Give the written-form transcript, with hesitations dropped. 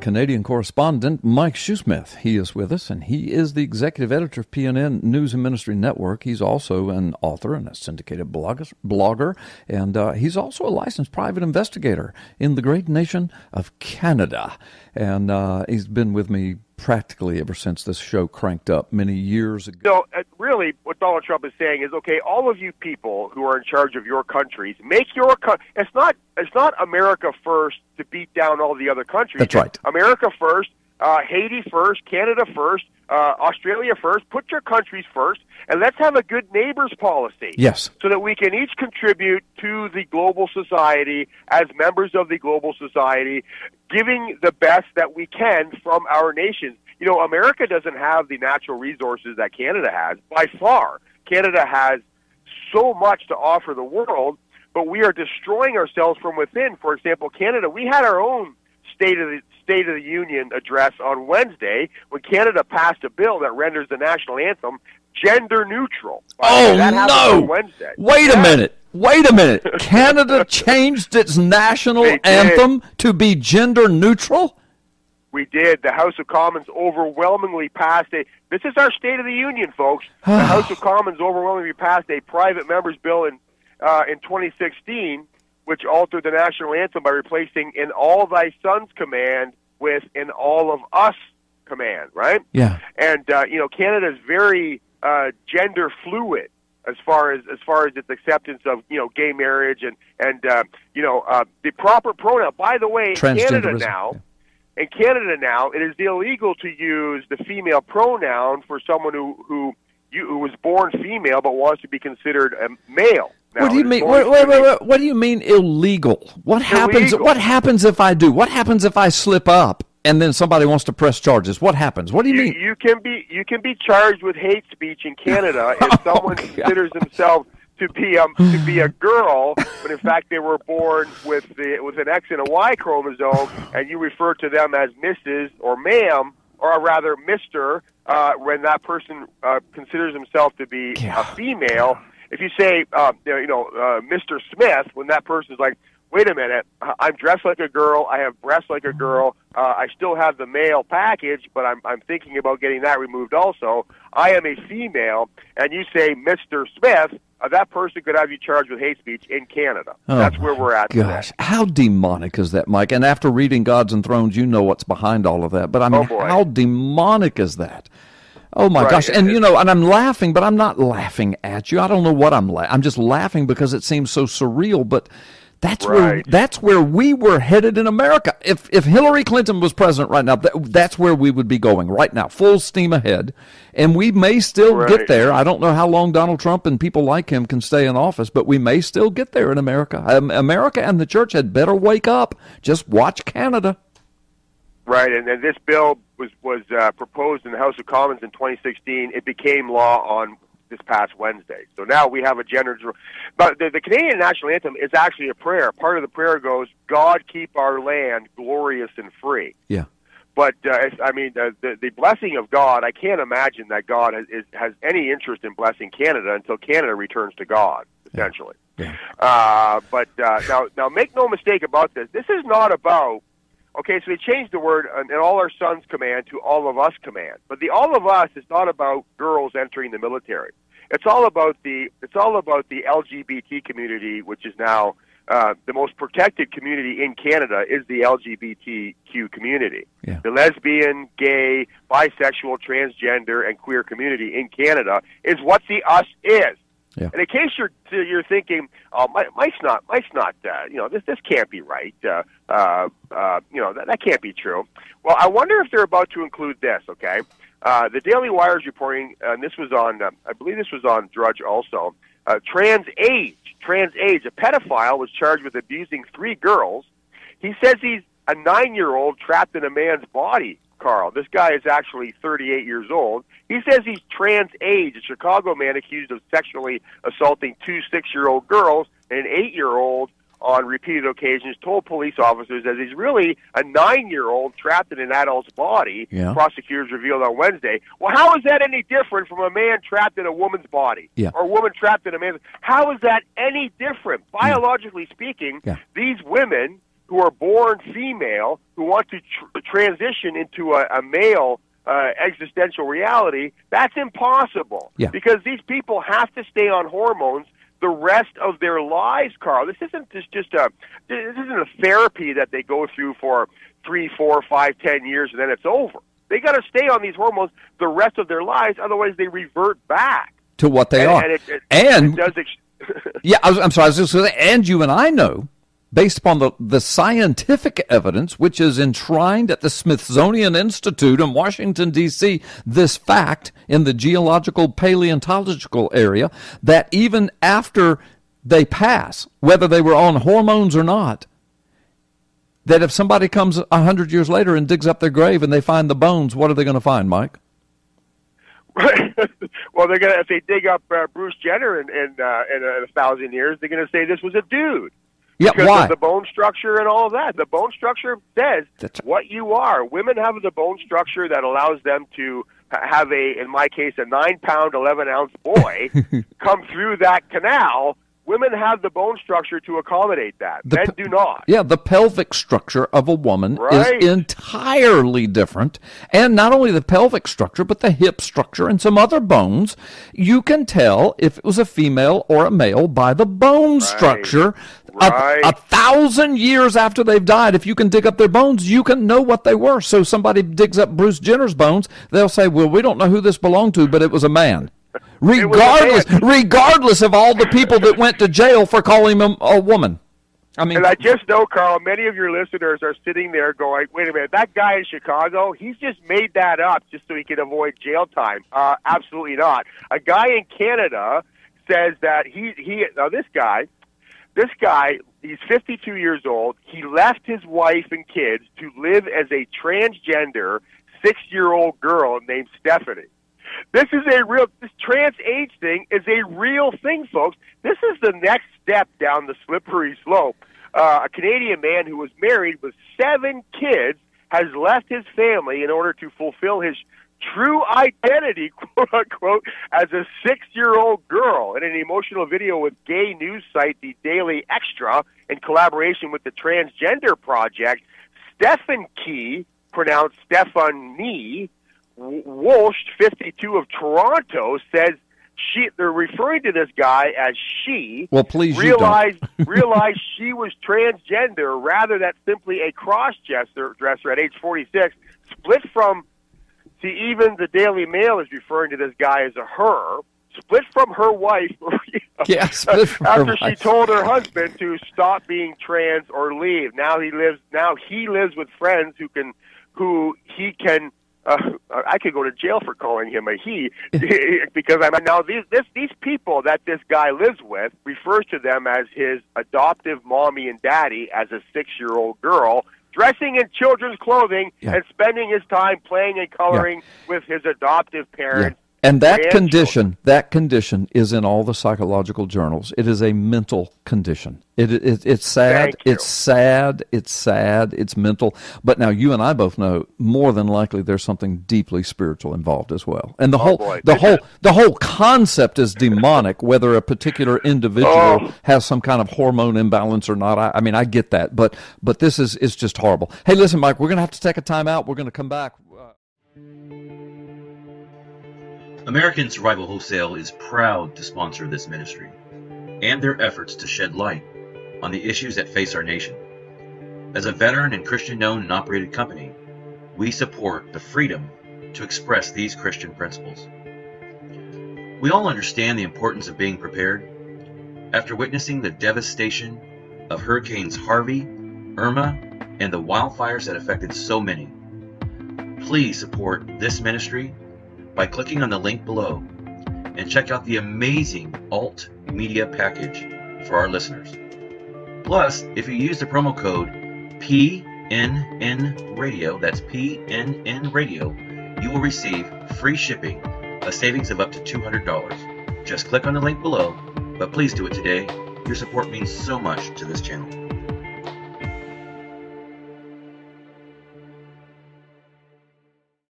Canadian correspondent Mike Shoesmith. He is with us, and he is the executive editor of PNN News and Ministry Network. He's also an author and a syndicated blogger, and he's also a licensed private investigator in the great nation of Canada. And he's been with me practically ever since this show cranked up many years ago. So, really, what Donald Trump is saying is, okay, all of you people who are in charge of your countries, make your it's not America first to beat down all the other countries. That's right. America first, Haiti first, Canada first, Australia first. Put your countries first, and let's have a good neighbors policy. Yes. So that we can each contribute to the global society as members of the global society, giving the best that we can from our nations. You know, America doesn't have the natural resources that Canada has, by far. Canada has so much to offer the world, but we are destroying ourselves from within. For example, Canada, we had our own State of the Union address on Wednesday when Canada passed a bill that renders the national anthem gender neutral. Oh, that happened no. on Wednesday. Wait a minute. Canada changed its national anthem to be gender neutral? We did. The House of Commons overwhelmingly passed this is our State of the Union, folks. The House of Commons overwhelmingly passed a private member's bill in 2016, which altered the national anthem by replacing "In All Thy Sons" command with "In All of Us" command, right? Yeah. And Canada is very gender fluid as far as its acceptance of gay marriage and the proper pronoun. By the way, in Canada now, it is illegal to use the female pronoun for someone who was born female but wants to be considered a male. Now, what do you mean? Wait. What do you mean illegal? What happens? Illegal. What happens if I do? What happens if I slip up and then somebody wants to press charges? What happens? What do you mean? You can be charged with hate speech in Canada if someone considers himself to be a girl, but in fact they were born with an X and a Y chromosome, and you refer to them as Mrs. or Ma'am, or rather Mr. When that person considers himself to be a female. If you say Mr. Smith, when that person's like, wait a minute, I'm dressed like a girl, I have breasts like a girl, I still have the male package, but I'm thinking about getting that removed also. I am a female, and you say Mr. Smith, that person could have you charged with hate speech in Canada. That's where we're at gosh, today. How demonic is that, Mike? And after reading Gods and Thrones, you know what's behind all of that. But I mean, how demonic is that? Oh, my gosh. And, and I'm laughing, but I'm not laughing at you. I don't know what I'm just laughing because it seems so surreal. But that's where we were headed in America. If Hillary Clinton was president right now, that's where we would be going right now, full steam ahead. And we may still get there. I don't know how long Donald Trump and people like him can stay in office, but we may still get there in America. America and the church had better wake up. Just watch Canada. Right, and this bill was proposed in the House of Commons in 2016. It became law on this past Wednesday. So now we have a gender... But the Canadian national anthem is actually a prayer. Part of the prayer goes, God keep our land glorious and free. Yeah. But, the blessing of God, I can't imagine that God has any interest in blessing Canada until Canada returns to God, essentially. Yeah. Now make no mistake about this. This is not about... Okay, so they changed the word in All Our Sons command to All of Us command. But the All of Us is not about girls entering the military. It's all about the LGBT community, which is now the most protected community in Canada is the LGBTQ community. Yeah. The lesbian, gay, bisexual, transgender, and queer community in Canada is what the us is. Yeah. And in case you're thinking, oh, Mike's not, this can't be right. That can't be true. Well, I wonder if they're about to include this. Okay, the Daily Wire is reporting, and this was on, I believe this was on Drudge also. Trans age, a pedophile was charged with abusing 3 girls. He says he's a 9-year-old trapped in a man's body. Carl, this guy is actually 38 years old. He says he's trans age, a Chicago man accused of sexually assaulting 2 6-year-old girls and an 8-year-old on repeated occasions, told police officers that he's really a 9-year-old trapped in an adult's body, prosecutors revealed on Wednesday. Well, how is that any different from a man trapped in a woman's body? Or a woman trapped in a man's... How is that any different? Biologically speaking, these women who are born female who want to transition into a male existential reality, that's impossible. Yeah. Because these people have to stay on hormones the rest of their lives, Carl. This isn't a therapy that they go through for 3, 4, 5, 10 years and then it's over. They got to stay on these hormones the rest of their lives, otherwise they revert back to what they are. And it does. Yeah, I'm sorry. I was just going to say, and you and I know, based upon the scientific evidence, which is enshrined at the Smithsonian Institute in Washington, D.C., this fact in the geological paleontological area, that even after they pass, whether they were on hormones or not, that if somebody comes 100 years later and digs up their grave and they find the bones, what are they going to find, Mike? Well, they're gonna, if they dig up Bruce Jenner in 1,000 years, they're going to say this was a dude. Yeah, because why? of the bone structure and all of that. The bone structure says what you are. Women have the bone structure that allows them to have in my case, a 9-pound, 11-ounce boy come through that canal. Women have the bone structure to accommodate that. Men do not. Yeah, the pelvic structure of a woman is entirely different. And not only the pelvic structure, but the hip structure and some other bones. You can tell if it was a female or a male by the bone structure. Right. 1,000 years after they've died, if you can dig up their bones, you can know what they were. So somebody digs up Bruce Jenner's bones, they'll say, well, we don't know who this belonged to, but it was a man. Regardless of all the people that went to jail for calling him a woman. I mean, and I just know, Carl, many of your listeners are sitting there going, wait a minute, that guy in Chicago, he's just made that up just so he can avoid jail time. Absolutely not. A guy in Canada says that this guy, he's 52 years old. He left his wife and kids to live as a transgender 6-year-old girl named Stephanie. This trans age thing is a real thing, folks. This is the next step down the slippery slope. A Canadian man who was married with 7 kids has left his family in order to fulfill his true identity, quote unquote, as a 6-year-old girl. In an emotional video with gay news site The Daily Extra, in collaboration with the Transgender Project, Stephen Key, pronounced Stephanie, Walsh, 52 of Toronto, says they're referring to this guy as she. Well, please realized she was transgender rather than simply a cross-dresser at age 46. Split from, even the Daily Mail is referring to this guy as a her. Split from her wife. After she told her husband to stop being trans or leave. Now he lives with friends who he can. I could go to jail for calling him a he, because these people that this guy lives with refers to them as his adoptive mommy and daddy as a 6-year-old girl, dressing in children's clothing and spending his time playing and coloring with his adoptive parents. And that condition is in all the psychological journals. It is a mental condition. It's sad. It's sad. It's sad. It's mental. But now you and I both know more than likely there's something deeply spiritual involved as well. And the whole concept is demonic. Whether a particular individual has some kind of hormone imbalance or not, I mean, I get that. But this is just horrible. Hey, listen, Mike, we're going to have to take a time out. We're going to come back. American Survival Wholesale is proud to sponsor this ministry and their efforts to shed light on the issues that face our nation. As a veteran and Christian-owned and operated company, we support the freedom to express these Christian principles. We all understand the importance of being prepared. After witnessing the devastation of Hurricanes Harvey, Irma, and the wildfires that affected so many, please support this ministry by clicking on the link below and check out the amazing alt media package for our listeners. Plus, if you use the promo code PNN Radio, that's PNN Radio, you will receive free shipping, a savings of up to $200. Just click on the link below, but please do it today. Your support means so much to this channel.